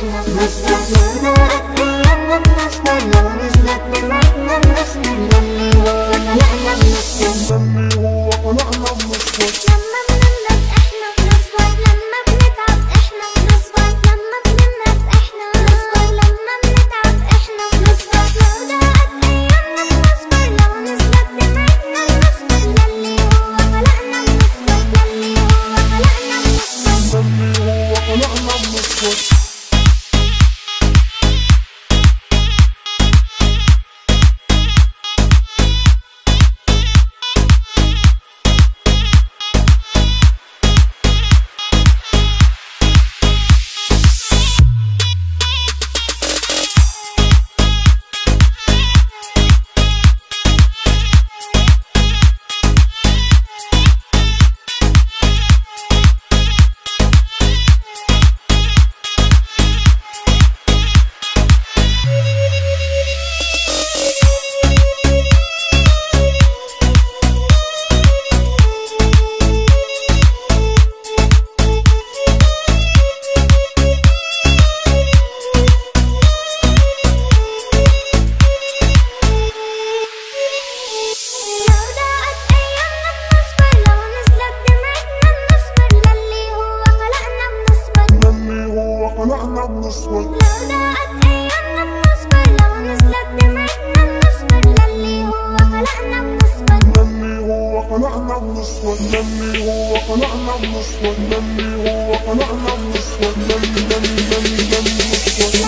احنا بنصبر لو ضاقت ايامنا بنصبر لو نزلت دمعتنا بنصبر للي هو خلقنا بنصبر للي هو خلقنا بنصبر لما بنملك احنا بنصبر لما بنتعب احنا بنصبر لما بنملك احنا بنصبر لما بنتعب احنا بنصبر لو ضاقت ايامنا بنصبر لو نزلت دمعتنا بنصبر للي هو خلقنا بنصبر للي هو خلقنا بنصبر للي هو خلقنا بنصبر خلقنا بنصبر لو ضاقت ايامنا بنصبر لو نزلت دمعتنا بنصبر للي هو خلقنا بنصبر للي هو خلقنا بنصبر للي هو خلقنا بنصبر للي هو خلقنا بنصبر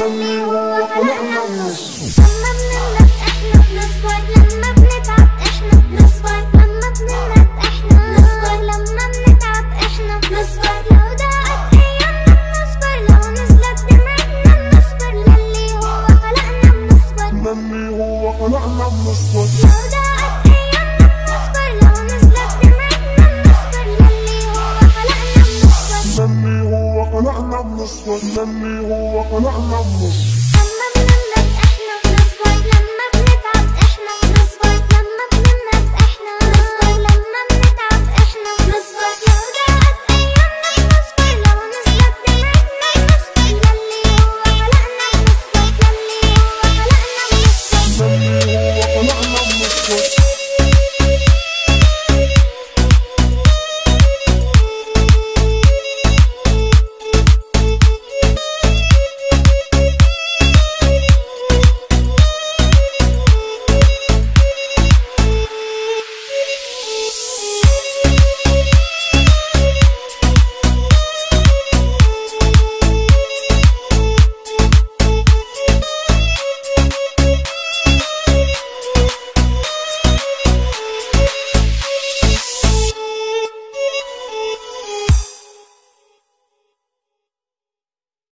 للي هو خلقنا بنصبر لما بنملك احنا بنصبر لما بنتعب احنا بنصبر لما بنملك احنا بنصبر لما بنتعب احنا بنصبر لو ضاقت ايامنا بنصبر لو نزلت دمعتنا بنصبر للي هو خلقنا بنصبر للي هو خلقنا بنصبر لو ضاقت ايامنا بنصبر لو نزلت دمعتنا بنصبر للي هو خلقنا بنصبر للي هو خلقنا بنصبر للي هو خلقنا بنصبر